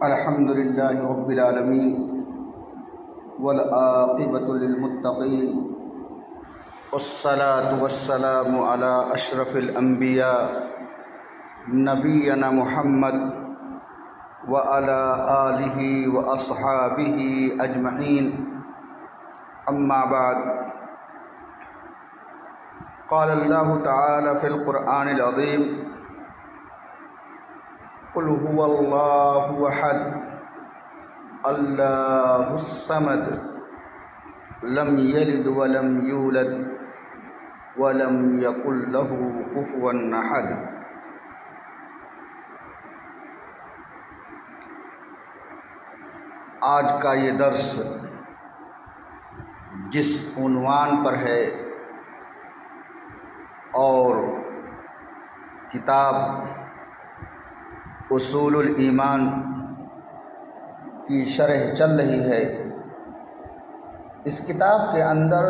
الحمد لله رب العالمين والعاقبة للمتقين والصلاة والسلام على أشرف الأنبياء نبينا محمد وعلى آله وأصحابه أجمعين أما بعد قال الله تعالى في القرآن العظيم قل هو الله أحد الله الصمد لم يلد ولم يولد ولم يكن له كفوا أحد۔ آج کا یہ درس جس عنوان پر ہے اور کتاب اصول الایمان کی شرح چل رہی ہے، اس کتاب کے اندر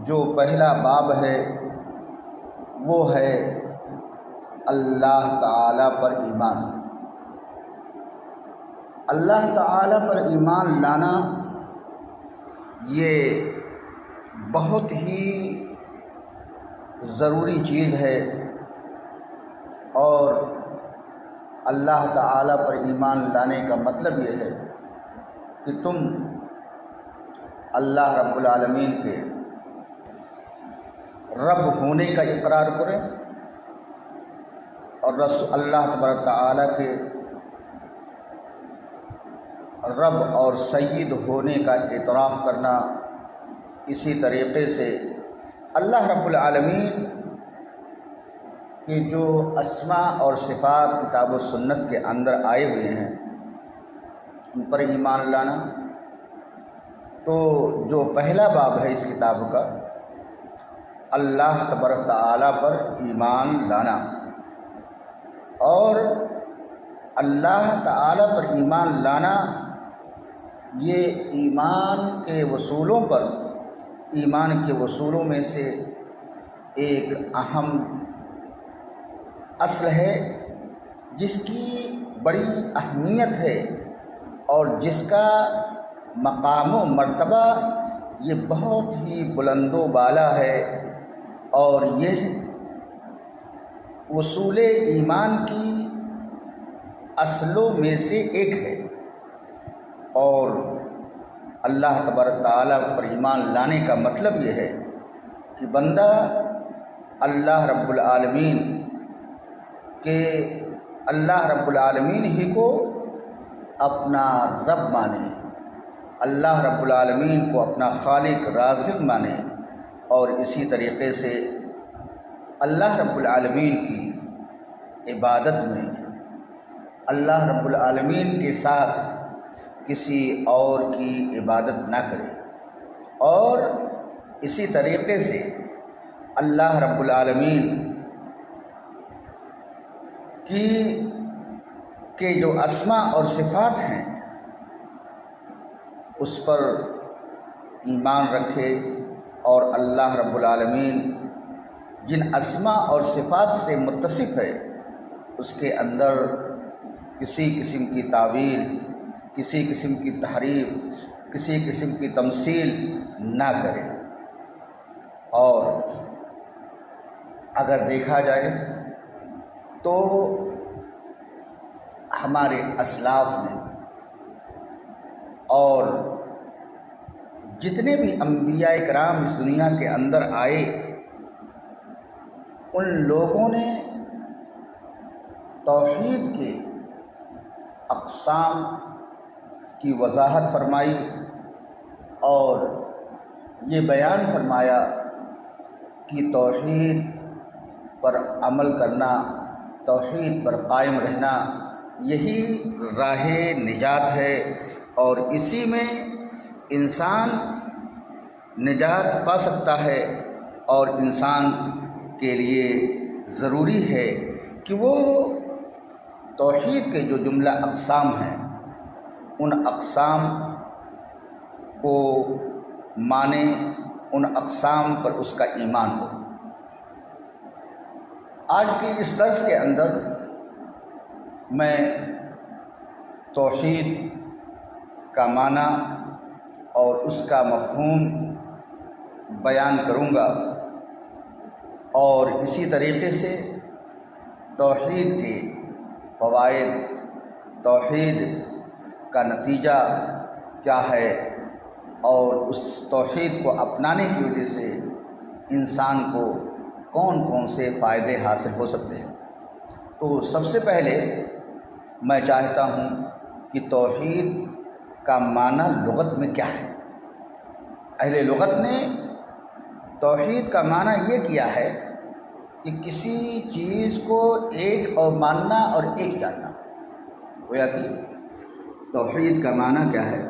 جو پہلا باب ہے وہ ہے اللہ تعالیٰ پر ایمان۔ اللہ تعالیٰ پر ایمان لانا یہ بہت ہی ضروری چیز ہے، اور اللہ تعالیٰ پر ایمان لانے کا مطلب یہ ہے کہ تم اللہ رب العالمین کے رب ہونے کا اقرار کریں اور اللہ تبارک تعالیٰ کے رب اور سید ہونے کا اعتراف کرنا۔ اسی طریقے سے اللہ رب العالمین کہ جو اسماء اور صفات کتاب و سنت کے اندر آئے ہوئے ہیں ان پر ایمان لانا۔ تو جو پہلا باب ہے اس کتاب کا، اللہ تبارک تعالیٰ پر ایمان لانا، اور اللہ تعالیٰ پر ایمان لانا یہ ایمان کے اصولوں میں سے ایک اہم اصل ہے، جس کی بڑی اہمیت ہے اور جس کا مقام و مرتبہ یہ بہت ہی بلند و بالا ہے، اور یہ اصول ایمان کی اصلوں میں سے ایک ہے۔ اور اللہ تبارک تعالیٰ پر ایمان لانے کا مطلب یہ ہے کہ بندہ اللہ رب العالمین کہ اللہ رب العالمین ہی کو اپنا رب مانے، اللہ رب العالمین کو اپنا خالق رازق مانے، اور اسی طریقے سے اللہ رب العالمین کی عبادت میں اللہ رب العالمین کے ساتھ کسی اور کی عبادت نہ کرے، اور اسی طریقے سے اللہ رب العالمین کہ جو اسماء اور صفات ہیں اس پر ایمان رکھے، اور اللہ رب العالمین جن اسماء اور صفات سے متصف ہے اس کے اندر کسی قسم کی تعویل، کسی قسم کی تحریف، کسی قسم کی تمثیل نہ کرے۔ اور اگر دیکھا جائے تو ہمارے اسلاف نے اور جتنے بھی انبیاء کرام اس دنیا کے اندر آئے، ان لوگوں نے توحید کے اقسام کی وضاحت فرمائی اور یہ بیان فرمایا کہ توحید پر عمل کرنا، توحید پر قائم رہنا یہی راہ نجات ہے، اور اسی میں انسان نجات پا سکتا ہے۔ اور انسان کے لیے ضروری ہے کہ وہ توحید کے جو جملہ اقسام ہیں ان اقسام کو مانے، ان اقسام پر اس کا ایمان ہو۔ آج کے اس درس کے اندر میں توحید کا معنی اور اس کا مفہوم بیان کروں گا، اور اسی طریقے سے توحید کے فوائد، توحید کا نتیجہ کیا ہے، اور اس توحید کو اپنانے کی وجہ سے انسان کو کون کون سے فائدے حاصل ہو سکتے ہیں۔ تو سب سے پہلے میں چاہتا ہوں کہ توحید کا معنی لغت میں کیا ہے۔ اہل لغت نے توحید کا معنی یہ کیا ہے کہ کسی چیز کو ایک اور ماننا اور ایک جاننا۔ گویا کہ توحید کا معنی کیا ہے؟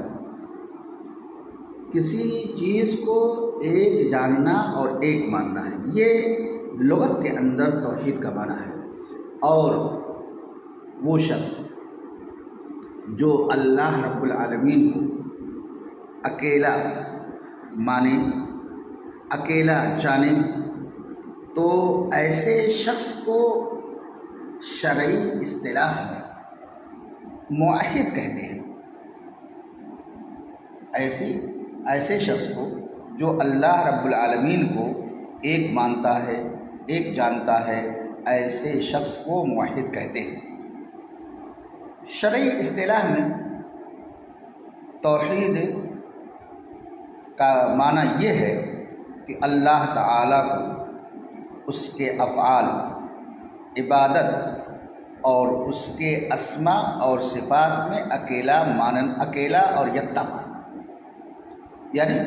کسی چیز کو ایک جاننا اور ایک ماننا ہے، یہ لغت کے اندر توحید کا معنی ہے۔ اور وہ شخص جو اللہ رب العالمین کو اکیلا مانے، اکیلا جانے، تو ایسے شخص کو شرعی اصطلاح میں موحد کہتے ہیں۔ ایسے شخص کو جو اللہ رب العالمین کو ایک مانتا ہے، ایک جانتا ہے، ایسے شخص کو موحد کہتے ہیں۔ شرعی اصطلاح میں توحید کا معنی یہ ہے کہ اللہ تعالیٰ کو اس کے افعال، عبادت اور اس کے اسماء اور صفات میں اکیلا اور یکتا ماننا، یعنی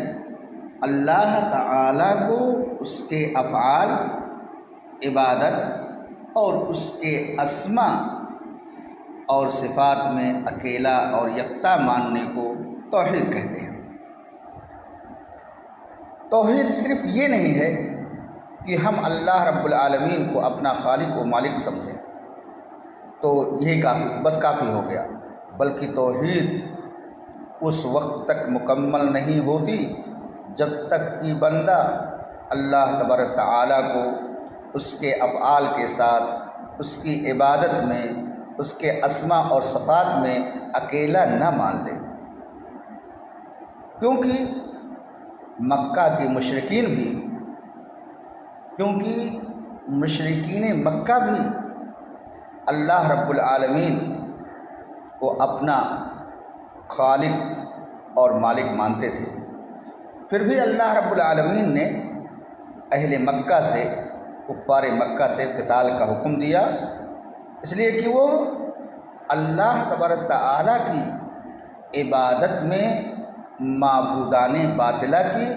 اللہ تعالیٰ کو اس کے افعال، عبادت اور اس کے اسماء اور صفات میں اکیلا اور یکتا ماننے کو توحید کہتے ہیں۔ توحید صرف یہ نہیں ہے کہ ہم اللہ رب العالمین کو اپنا خالق و مالک سمجھیں تو یہی کافی ہو گیا، بلکہ توحید اس وقت تک مکمل نہیں ہوتی جب تک کہ بندہ اللہ تبارک تعالیٰ کو اس کے افعال کے ساتھ، اس کی عبادت میں، اس کے اسماء اور صفات میں اکیلا نہ مان لے، کیونکہ مشرکین مکہ بھی اللہ رب العالمین کو اپنا خالق اور مالک مانتے تھے، پھر بھی اللہ رب العالمین نے اہل مکہ سے، کفار مکہ سے قتال کا حکم دیا، اس لیے کہ وہ اللہ تبارک تعالیٰ کی عبادت میں معبودان باطلہ کی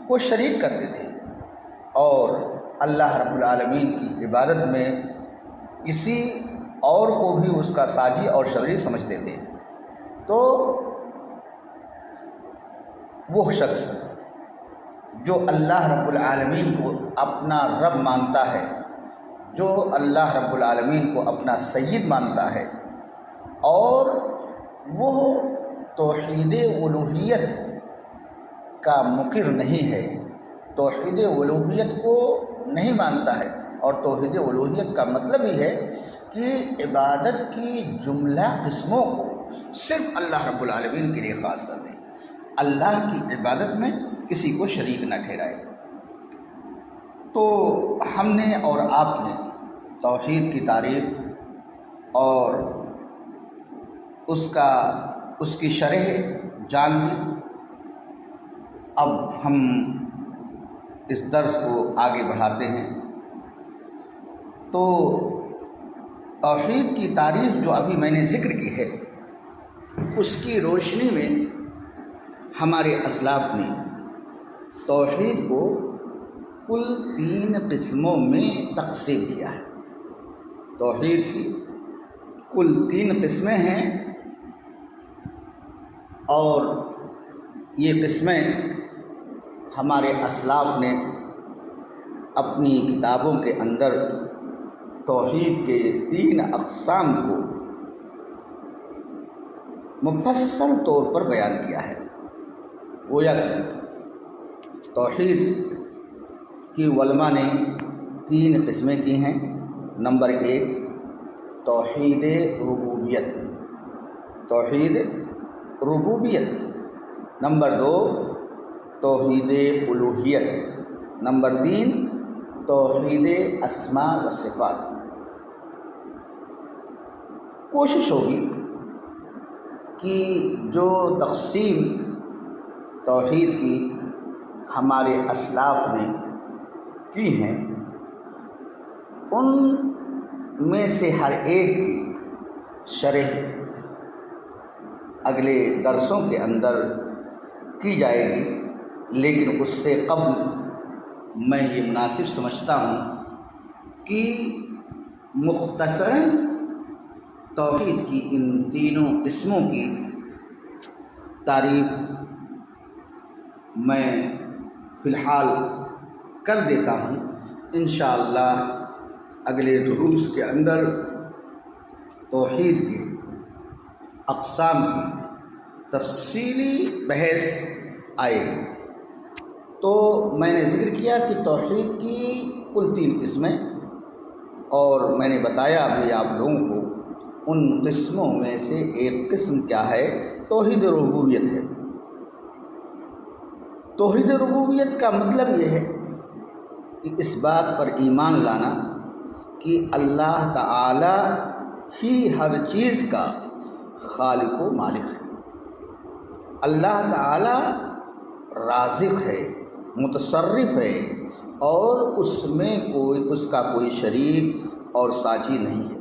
کو شریک کرتے تھے، اور اللہ رب العالمین کی عبادت میں کسی اور کو بھی اس کا ساجی اور شریک سمجھتے تھے۔ تو وہ شخص جو اللہ رب العالمین کو اپنا رب مانتا ہے، جو اللہ رب العالمین کو اپنا سید مانتا ہے، اور وہ توحید الوہیت کا مقر نہیں ہے، توحید الوہیت کو نہیں مانتا ہے، اور توحید الوہیت کا مطلب ہی ہے کہ عبادت کی جملہ قسموں کو صرف اللہ رب العالمین کے لیے خاص کر دیں، اللہ کی عبادت میں کسی کو شریک نہ ٹھہرائے۔ تو ہم نے اور آپ نے توحید کی تعریف اور اس کی شرح جان لی۔ اب ہم اس درس کو آگے بڑھاتے ہیں۔ تو توحید کی تعریف جو ابھی میں نے ذکر کی ہے، اس کی روشنی میں ہمارے اسلاف نے توحید کو کل 3 قسموں میں تقسیم کیا ہے۔ توحید کی کل 3 قسمیں ہیں، اور یہ قسمیں ہمارے اسلاف نے اپنی کتابوں کے اندر توحید کے 3 اقسام کو مفصل طور پر بیان کیا ہے۔ گویا کہ توحید کی علماء نے 3 قسمیں کی ہیں۔ نمبر 1 توحید ربوبیت، توحید ربوبیت، نمبر 2 توحید الوہیت، نمبر 3 توحید اسماء و صفات۔ کوشش ہوگی کہ جو تقسیم توحید کی ہمارے اسلاف نے کی ہیں ان میں سے ہر ایک کی شرح اگلے درسوں کے اندر کی جائے گی، لیکن اس سے قبل میں یہ مناسب سمجھتا ہوں کہ مختصراً توحید کی ان تینوں قسموں کی تعریف میں فی الحال کر دیتا ہوں۔ انشاءاللہ اگلے دروس کے اندر توحید کے اقسام کی تفصیلی بحث آئے گی۔ تو میں نے ذکر کیا کہ توحید کی کل 3 قسمیں، اور میں نے بتایا بھی آپ لوگوں کو ان قسموں میں سے ایک قسم کیا ہے، توحید ربوبیت ہے۔ توحید ربوبیت کا مطلب یہ ہے کہ اس بات پر ایمان لانا کہ اللہ تعالی ہی ہر چیز کا خالق و مالک ہے، اللہ تعالی رازق ہے، متصرف ہے، اور اس میں اس کا کوئی شریک اور ساجی نہیں ہے۔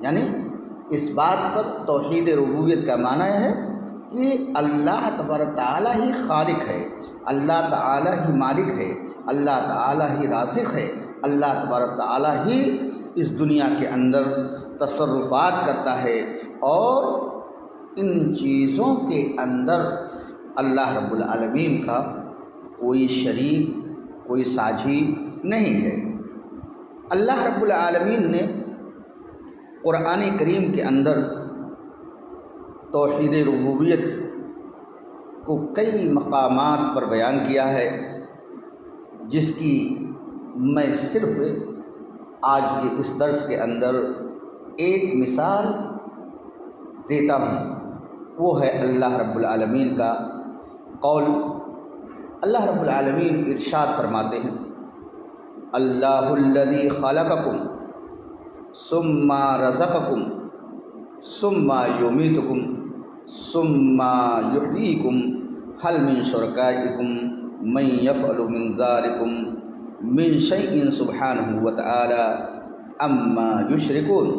یعنی اس بات پر توحید ربوبیت کا معنی ہے کہ اللہ تبارک تعالیٰ ہی خالق ہے، اللہ تعالیٰ ہی مالک ہے، اللہ تعالیٰ ہی رازق ہے، اللہ تبارک تعالیٰ ہی اس دنیا کے اندر تصرفات کرتا ہے، اور ان چیزوں کے اندر اللہ رب العالمین کا کوئی شریک، کوئی ساجھی نہیں ہے۔ اللہ رب العالمین نے قرآن کریم کے اندر توحید ربوبیت کو کئی مقامات پر بیان کیا ہے، جس کی میں صرف آج کے اس درس کے اندر ایک مثال دیتا ہوں۔ وہ ہے اللہ رب العالمین کا قول۔ اللہ رب العالمین ارشاد فرماتے ہیں، اللہ الذی خلقکم ثم رزقکم ثم یمیتکم ثم یحییکم هل من شرکائکم من یفعل من ذلکم من شیء سبحانہ وتعالی اما یشرکون۔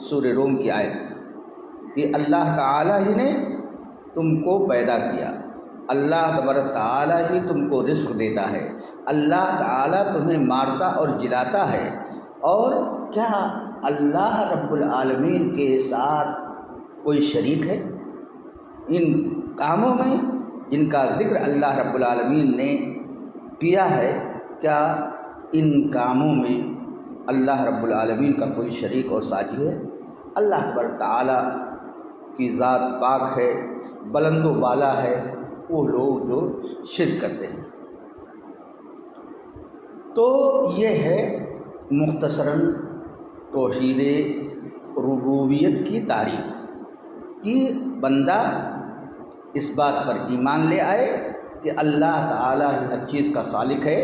سورہ روم کی آیت کہ اللہ تعالی ہی نے تم کو پیدا کیا، اللہ تبارک تعالی ہی تم کو رزق دیتا ہے، اللہ تعالی تمہیں مارتا اور جلاتا ہے، اور کیا اللہ رب العالمین کے ساتھ کوئی شریک ہے؟ ان کاموں میں جن کا ذکر اللہ رب العالمین نے کیا ہے، کیا ان کاموں میں اللہ رب العالمین کا کوئی شریک اور ساجی ہے؟ اللہ تبارک تعالی کی ذات پاک ہے، بلند و بالا ہے، وہ لوگ جو شرک کرتے ہیں۔ تو یہ ہے مختصراً توحید ربوبیت کی تعریف کہ بندہ اس بات پر ایمان لے آئے کہ اللہ تعالیٰ ہی ہر چیز کا خالق ہے،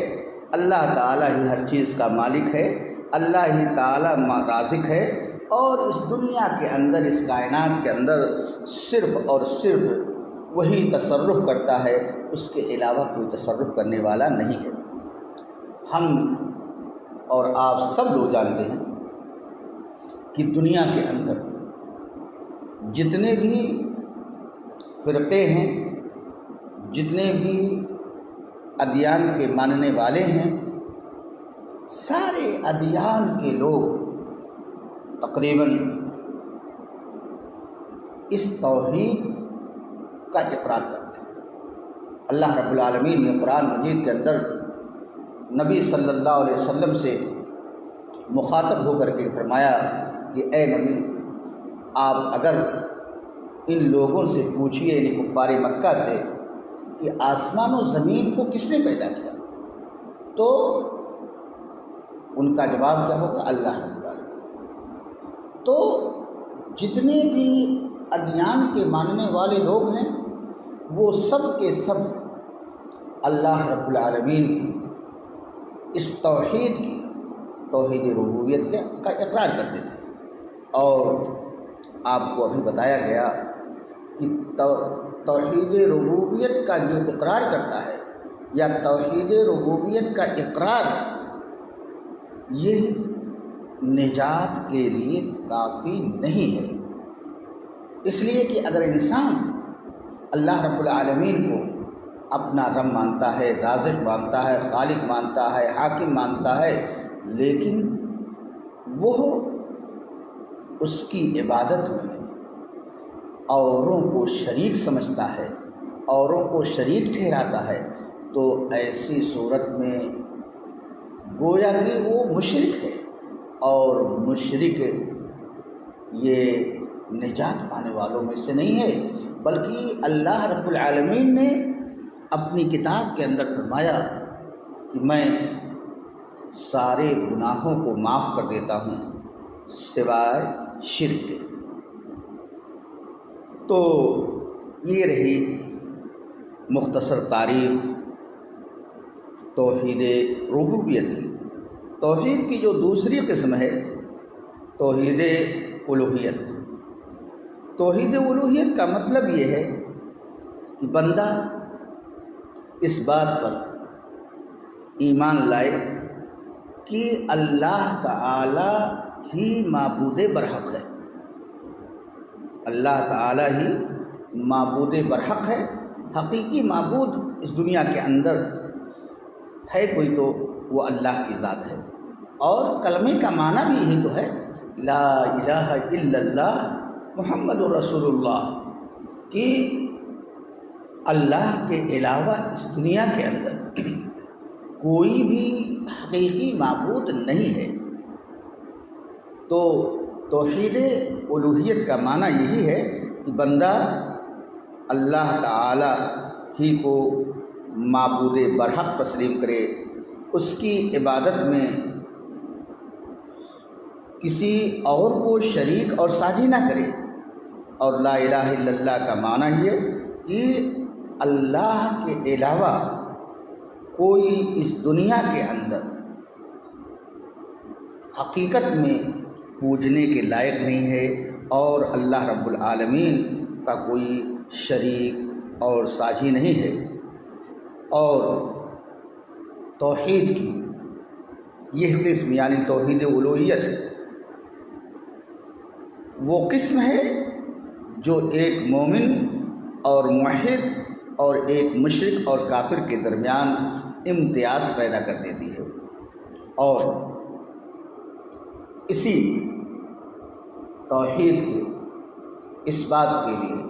اللہ تعالیٰ ہی ہر چیز کا مالک ہے، اللہ ہی تعالیٰ رازق ہے، اور اس دنیا کے اندر، اس کائنات کے اندر صرف اور صرف وہی تصرف کرتا ہے، اس کے علاوہ کوئی تصرف کرنے والا نہیں ہے۔ ہم اور آپ سب لوگ جانتے ہیں کہ دنیا کے اندر جتنے بھی فرقے ہیں، جتنے بھی ادیان کے ماننے والے ہیں، سارے ادیان کے لوگ تقریباً اس توحید کا اقرار کرتے ہیں۔ اللہ رب العالمین نے قرآن مجید کے اندر نبی صلی اللہ علیہ وسلم سے مخاطب ہو کر کے فرمایا کہ اے نبی، آپ اگر ان لوگوں سے پوچھئے، یعنی کفار مکہ سے، کہ آسمان و زمین کو کس نے پیدا کیا، تو ان کا جواب کیا ہوگا؟ اللہ رب العالمین۔ تو جتنے بھی ادیان کے ماننے والے لوگ ہیں وہ سب کے سب اللہ رب العالمین کی اس توحید کی، توحید ربوبیت کا اقرار کرتے تھے۔ اور آپ کو ابھی بتایا گیا کہ توحید ربوبیت کا جو اقرار کرتا ہے یا توحید ربوبیت کا اقرار یہ نجات کے لیے کافی نہیں ہے، اس لیے کہ اگر انسان اللہ رب العالمین کو اپنا رب مانتا ہے، رازق مانتا ہے، خالق مانتا ہے، حاکم مانتا ہے، لیکن وہ اس کی عبادت میں اوروں کو شریک سمجھتا ہے، اوروں کو شریک ٹھہراتا ہے، تو ایسی صورت میں گویا کہ وہ مشرک ہے، اور مشرک یہ نجات پانے والوں میں سے نہیں ہے، بلکہ اللہ رب العالمین نے اپنی کتاب کے اندر فرمایا کہ میں سارے گناہوں کو معاف کر دیتا ہوں سوائے شرک کے۔ تو یہ رہی مختصر تعریف توحید ربوبیت کی۔ توحید کی جو دوسری قسم ہے توحید الوہیت۔ توحید الوہیت کا مطلب یہ ہے کہ بندہ اس بات پر ایمان لائے کہ اللہ تعالی ہی معبود برحق ہے، اللہ تعالی ہی معبود برحق ہے، حقیقی معبود اس دنیا کے اندر ہے کوئی تو وہ اللہ کی ذات ہے۔ اور کلمے کا معنی بھی یہی تو ہے، لا الہ الا اللہ محمد رسول اللہ، کہ اللہ کے علاوہ اس دنیا کے اندر کوئی بھی حقیقی معبود نہیں ہے۔ تو توحید الوہیت کا معنی یہی ہے کہ بندہ اللہ تعالی ہی کو معبود برحق تسلیم کرے، اس کی عبادت میں کسی اور کو شریک اور ساجی نہ کرے۔ اور لا الہ الا اللہ کا معنی یہ کہ اللہ کے علاوہ کوئی اس دنیا کے اندر حقیقت میں پوجنے کے لائق نہیں ہے، اور اللہ رب العالمین کا کوئی شریک اور ساجی نہیں ہے۔ اور توحید کی یہ قسم یعنی توحید الوہیت وہ قسم ہے جو ایک مومن اور موحد اور ایک مشرک اور کافر کے درمیان امتیاز پیدا کر دیتی ہے۔ اور اسی توحید کے اس بات کے لیے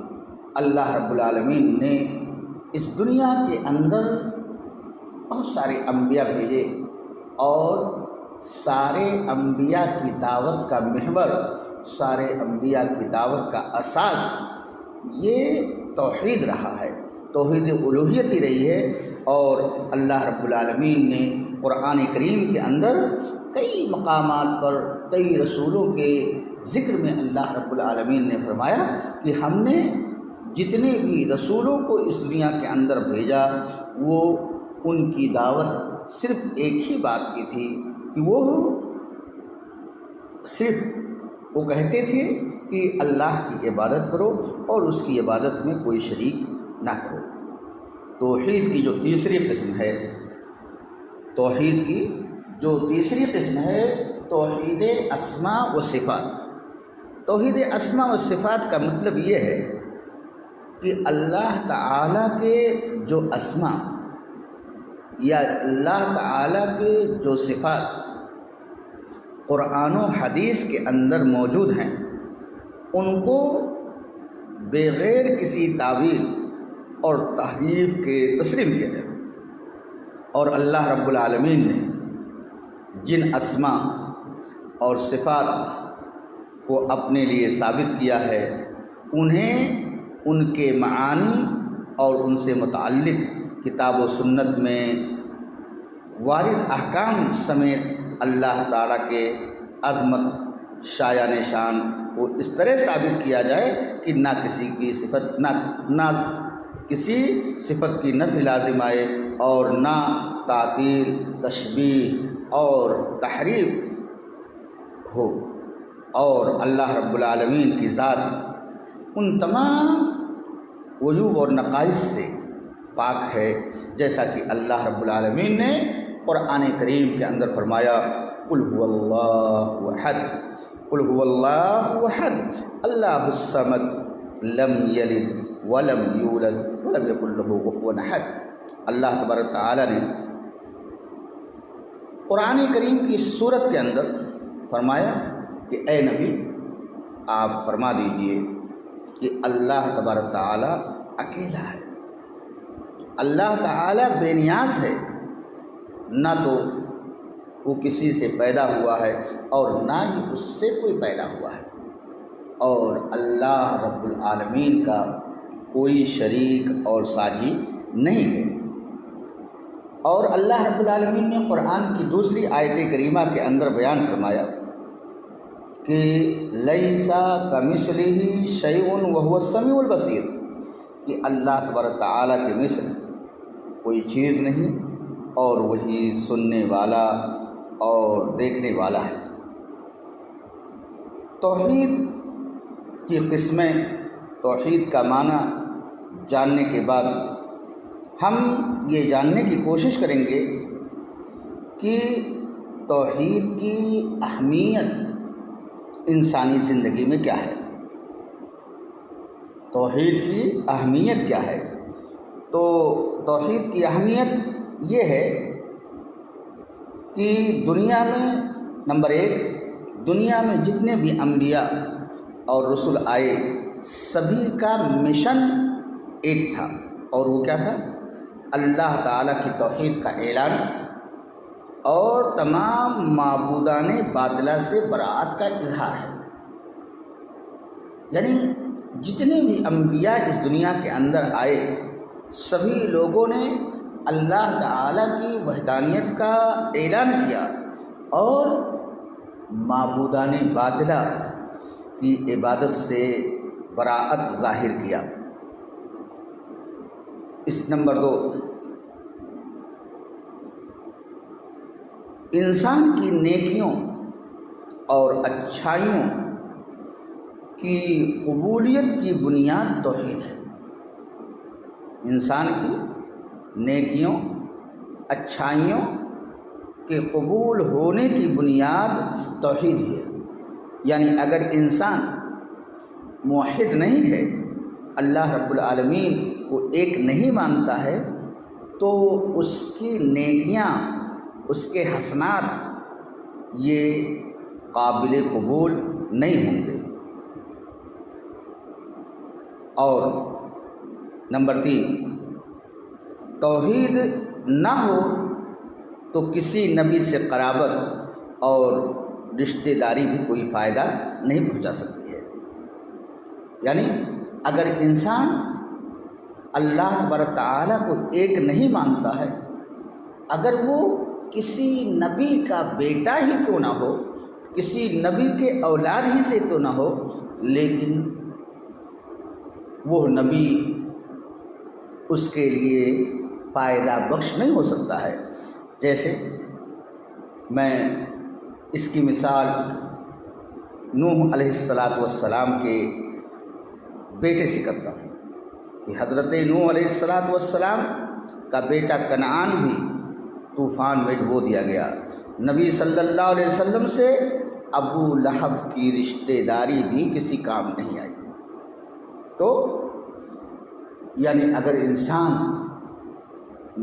اللہ رب العالمین نے اس دنیا کے اندر بہت سارے انبیاء بھیجے، اور سارے انبیاء کی دعوت کا محور، سارے انبیاء کی دعوت کا اساس یہ توحید رہا ہے، توحید الوہیت ہی رہی ہے۔ اور اللہ رب العالمین نے قرآن کریم کے اندر کئی مقامات پر کئی رسولوں کے ذکر میں اللہ رب العالمین نے فرمایا کہ ہم نے جتنے بھی رسولوں کو اس دنیا کے اندر بھیجا وہ ان کی دعوت صرف ایک ہی بات کی تھی کہ وہ کہتے تھے کہ اللہ کی عبادت کرو اور اس کی عبادت میں کوئی شریک نہ کرو۔ توحید کی جو تیسری قسم ہے، توحید کی جو تیسری قسم ہے توحید اسماء و صفات۔ توحید اسماء و صفات کا مطلب یہ ہے کہ اللہ تعالی کے جو اسماء یا اللہ تعالی کے جو صفات قرآن و حدیث کے اندر موجود ہیں ان کو بغیر کسی تعویل اور تحریف کے تسلیم کیا جائے۔ اور اللہ رب العالمین نے جن اسماء اور صفات کو اپنے لیے ثابت کیا ہے انہیں ان کے معانی اور ان سے متعلق کتاب و سنت میں وارد احکام سمیت اللہ تعالیٰ کے عظمت شایان شان وہ اس طرح ثابت کیا جائے کہ نہ کسی کی صفت نہ کسی صفت کی نفی لازم آئے اور نہ تعطیل، تشبیہ اور تحریف ہو، اور اللہ رب العالمین کی ذات ان تمام عیوب اور نقائص سے پاک ہے، جیسا کہ اللہ رب العالمین نے قرآن کریم کے اندر فرمایا قل هو اللہ احد، قل هو اللہ احد اللہ الصمد لم یلد ولم یولد ولم یکن له کفوا احد۔ اللہ تبارک تعالی نے قرآن کریم کی اس صورت کے اندر فرمایا کہ اے نبی آپ فرما دیجئے کہ اللہ تبارک تعالی اکیلا ہے، اللہ تعالی بے نیاز ہے، نہ تو وہ کسی سے پیدا ہوا ہے اور نہ ہی اس سے کوئی پیدا ہوا ہے، اور اللہ رب العالمین کا کوئی شریک اور ساجی نہیں ہے۔ اور اللہ رب العالمین نے قرآن کی دوسری آیت کریمہ کے اندر بیان فرمایا کہ لیسا کمثلہ شیء وہو السمیع البصیر، کہ اللہ تبارک تعالیٰ کے مثل کوئی چیز نہیں اور وہی سننے والا اور دیکھنے والا ہے۔ توحید کی قسمیں، توحید کا معنی جاننے کے بعد ہم یہ جاننے کی کوشش کریں گے کہ توحید کی اہمیت انسانی زندگی میں کیا ہے، توحید کی اہمیت کیا ہے۔ تو توحید کی اہمیت یہ ہے کہ دنیا میں نمبر ایک، دنیا میں جتنے بھی انبیاء اور رسول آئے سبھی کا مشن ایک تھا، اور وہ کیا تھا؟ اللہ تعالیٰ کی توحید کا اعلان اور تمام معبودان باطلہ سے برات کا اظہار ہے۔ یعنی جتنے بھی انبیاء اس دنیا کے اندر آئے سبھی لوگوں نے اللہ تعالیٰ کی وحدانیت کا اعلان کیا اور معبودان باطلہ کی عبادت سے براءت ظاہر کیا۔ اس نمبر دو، انسان کی نیکیوں اور اچھائیوں کی قبولیت کی بنیاد توحید ہے۔ انسان کی نیکیوں، اچھائیوں کے قبول ہونے کی بنیاد توحید ہے۔ یعنی اگر انسان موحد نہیں ہے، اللہ رب العالمین کو ایک نہیں مانتا ہے، تو اس کی نیکیاں، اس کے حسنات یہ قابل قبول نہیں ہوں گے۔ اور نمبر تین، توحید نہ ہو تو کسی نبی سے قرابت اور رشتہ داری بھی کوئی فائدہ نہیں پہنچا سکتی ہے۔ یعنی اگر انسان اللہ تبارک تعالیٰ کو ایک نہیں مانتا ہے، اگر وہ کسی نبی کا بیٹا ہی کیوں نہ ہو، کسی نبی کے اولاد ہی سے کیوں نہ ہو، لیکن وہ نبی اس کے لیے فائدہ بخش نہیں ہو سکتا ہے۔ جیسے میں اس کی مثال نوح علیہ السلام کے بیٹے سے کرتا ہوں کہ حضرت نوح علیہ السلام کا بیٹا کنعان بھی طوفان میں ڈبو دیا گیا۔ نبی صلی اللہ علیہ وسلم سے ابو لہب کی رشتہ داری بھی کسی کام نہیں آئی۔ تو یعنی اگر انسان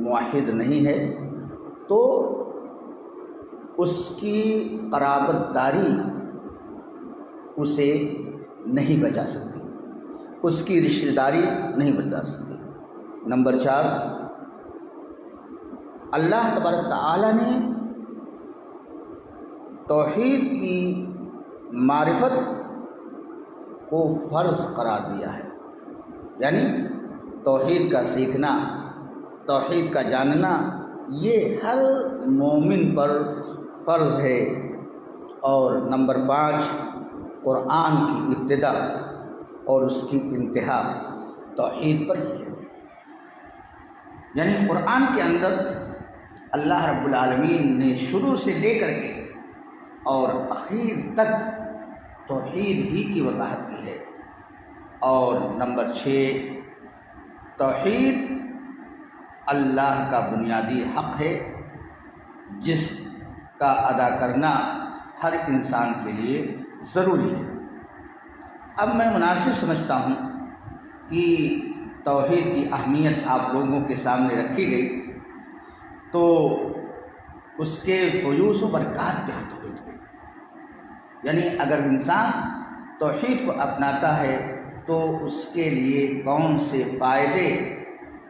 موحد نہیں ہے تو اس کی قرابت داری اسے نہیں بچا سکتی، اس کی رشتہ داری نہیں بچا سکتی۔ نمبر چار، اللہ تبارک تعالیٰ نے توحید کی معرفت کو فرض قرار دیا ہے۔ یعنی توحید کا سیکھنا، توحید کا جاننا یہ ہر مومن پر فرض ہے، اور نمبر 5 قرآن کی ابتدا اور اس کی انتہا توحید پر ہی ہے۔ یعنی قرآن کے اندر اللہ رب العالمین نے شروع سے لے کر کے اور اخیر تک توحید ہی کی وضاحت کی ہے۔ اور نمبر 6 توحید اللہ کا بنیادی حق ہے جس کا ادا کرنا ہر انسان کے لیے ضروری ہے۔ اب میں مناسب سمجھتا ہوں کہ توحید کی اہمیت آپ لوگوں کے سامنے رکھی گئی تو اس کے فیوز و برکات کیا توحید کے، یعنی اگر انسان توحید کو اپناتا ہے تو اس کے لیے کون سے فائدے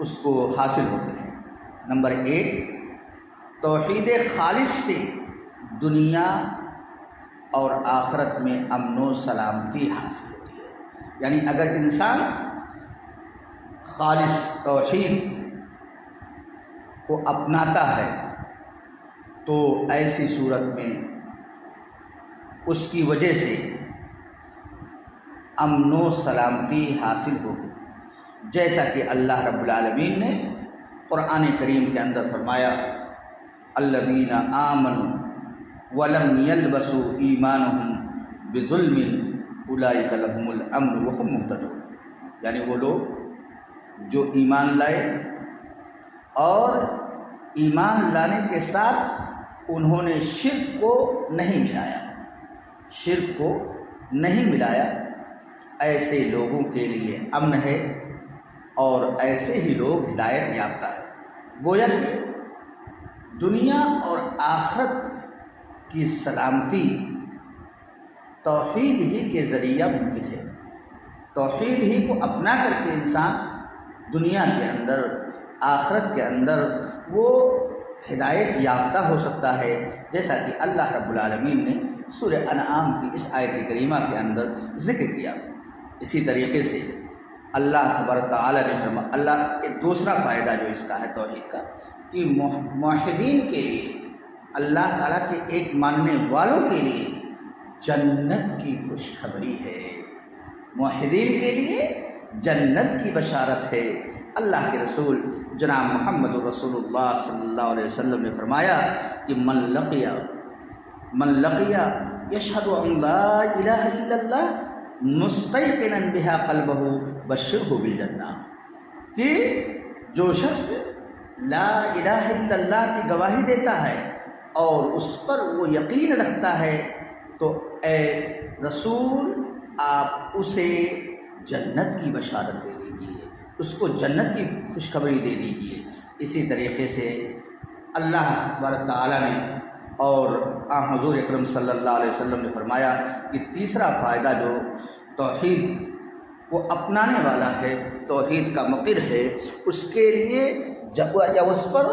اس کو حاصل ہوتے ہیں۔ نمبر 1 توحید خالص سے دنیا اور آخرت میں امن و سلامتی حاصل ہوتی ہے۔ یعنی اگر انسان خالص توحید کو اپناتا ہے تو ایسی صورت میں اس کی وجہ سے امن و سلامتی حاصل ہوگی، جیسا کہ اللہ رب العالمین نے قرآن کریم کے اندر فرمایا الذین آمنوا ولم یلبسوا ایمانہم بظلم اولئک لہم الامن وہم مہتدون۔ یعنی وہ لوگ جو ایمان لائے اور ایمان لانے کے ساتھ انہوں نے شرک کو نہیں ملایا، ایسے لوگوں کے لیے امن ہے اور ایسے ہی لوگ ہدایت یافتہ ہے۔ گویا کہ دنیا اور آخرت کی سلامتی توحید ہی کے ذریعہ ممکن ہے۔ توحید ہی کو اپنا کر کے انسان دنیا کے اندر آخرت کے اندر وہ ہدایت یافتہ ہو سکتا ہے، جیسا کہ اللہ رب العالمین نے سورہ انعام کی اس آیت کریمہ کے اندر ذکر کیا۔ اسی طریقے سے اللہ تبارک تعالیٰ نے فرمایا، اللہ ایک دوسرا فائدہ جو اس کا ہے توحید کا، کہ موحدین کے لیے، اللہ تعالیٰ کے ایک ماننے والوں کے لیے جنت کی خوشخبری ہے۔ موحدین کے لیے جنت کی بشارت ہے۔ اللہ کے رسول جناب محمد رسول اللہ صلی اللہ علیہ وسلم نے فرمایا کہ من لقیا یشہد ان لا الہ الا اللہ مستیقنا بہا قلبہ بشرہ بالجنہ، کہ جو شخص لا الہ الا اللہ کی گواہی دیتا ہے اور اس پر وہ یقین رکھتا ہے تو اے رسول آپ اسے جنت کی بشارت دے دیجیے، اس کو جنت کی خوشخبری دے دیجیے۔ اسی طریقے سے اللہ تبارک تعالیٰ نے اور حضور اکرم صلی اللہ علیہ وسلم نے فرمایا کہ تیسرا فائدہ جو توحید کو اپنانے والا ہے، توحید کا مقر ہے، اس کے لیے یا اس پر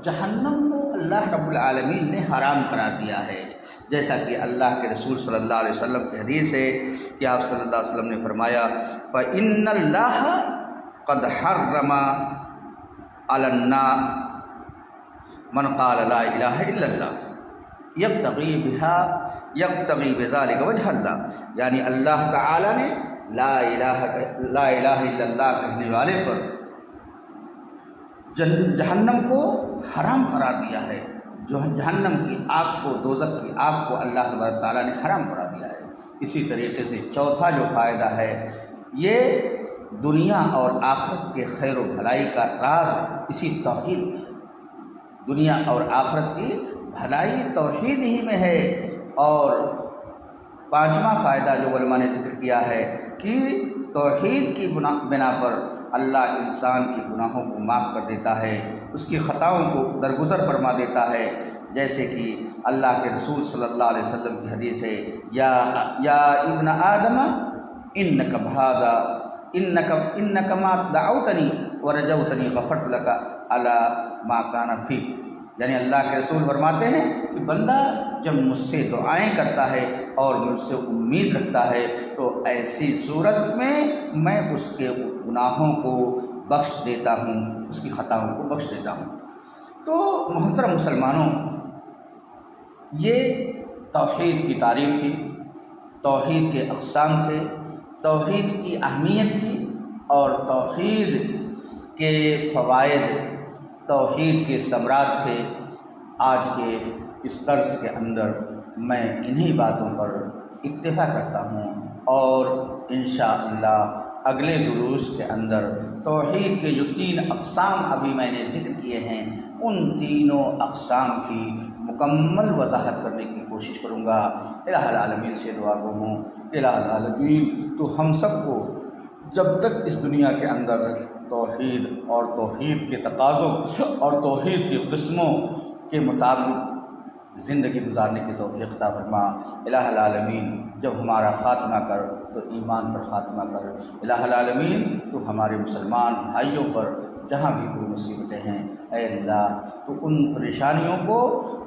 جہنم کو اللہ رب العالمین نے حرام قرار دیا ہے، جیسا کہ اللہ کے رسول صلی اللہ علیہ وسلم کی حدیث ہے کہ آپ صلی اللہ علیہ وسلم نے فرمایا فَإِنَّ اللَّهَ قَدْ حَرَّمَ عَلَى النَّارِ مَنْ قَالَ لَا إِلَهَ إِلَّا اللَّهُ یبتغی بذلک وجہ اللہ، یعنی اللہ تعالی نے لا الہ الا اللہ کہنے والے پر جہنم کو حرام قرار دیا ہے۔ جو جہنم کی آگ کو، دوزخ کی آگ کو اللہ تبارک تعالیٰ نے حرام قرار دیا ہے۔ اسی طریقے سے چوتھا جو فائدہ ہے یہ دنیا اور آخرت کے خیر و بھلائی کا راز اسی توحید میں ہے۔ دنیا اور آخرت کی بھلائی توحید ہی میں ہے۔ اور پانچواں فائدہ جو علماء نے ذکر کیا ہے کہ توحید کی بنا پر اللہ انسان کے گناہوں کو معاف کر دیتا ہے، اس کی خطاؤں کو درگزر فرما دیتا ہے، جیسے کہ اللہ کے رسول صلی اللہ علیہ وسلم کی حدیث ہے یا ابن آدم انک ما دعوتنی ورجوتنی غفرت لک علی ما کان فیک، یعنی اللہ کے رسول فرماتے ہیں کہ بندہ جب مجھ سے دعائیں کرتا ہے اور مجھ سے امید رکھتا ہے تو ایسی صورت میں اس کے گناہوں کو بخش دیتا ہوں، اس کی خطاؤں کو بخش دیتا ہوں۔ تو محترم مسلمانوں، یہ توحید کی تعریف تھی، توحید کے اقسام تھے، توحید کی اہمیت تھی اور توحید کے فوائد، توحید کے ثمرات تھے۔ آج کے اس درس کے اندر میں انہی باتوں پر اکتفا کرتا ہوں اور انشاءاللہ اگلے دروس کے اندر توحید کے جو 3 اقسام ابھی میں نے ذکر کیے ہیں ان تینوں اقسام کی مکمل وضاحت کرنے کی کوشش کروں گا۔ الہ العالمین سے دعا گو ہوں، الہ العالمین تو ہم سب کو جب تک اس دنیا کے اندر توحید اور توحید کے تقاضوں اور توحید کی قسموں کے مطابق زندگی گزارنے کی توفیق عطا فرما۔ الہ العالمین جب ہمارا خاتمہ کر تو ایمان پر خاتمہ کر۔ الہ العالمین تو ہمارے مسلمان بھائیوں پر جہاں بھی کوئی مصیبتیں ہیں اے اللہ تو ان پریشانیوں کو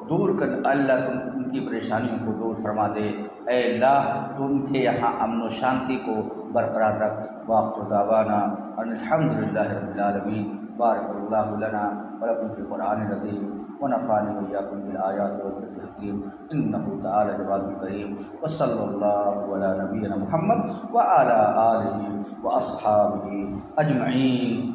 دور کر، اللہ تم ان کی پریشانیوں کو دور فرما دے۔ اے اللہ تو ان کے یہاں امن و شانتی کو برقرار رکھ۔ وآخر دعوانا ان الحمدللہ رب العالمین۔ بارک اللہ لنا ولکم فی القرآن العظیم ونفعنی وإیاکم بالآیات والذکر الحکیم انہ تعالی جواد کریم۔ وصلی اللہ علی نبینا محمد وعلی آلہ واصحابہ اجمعین۔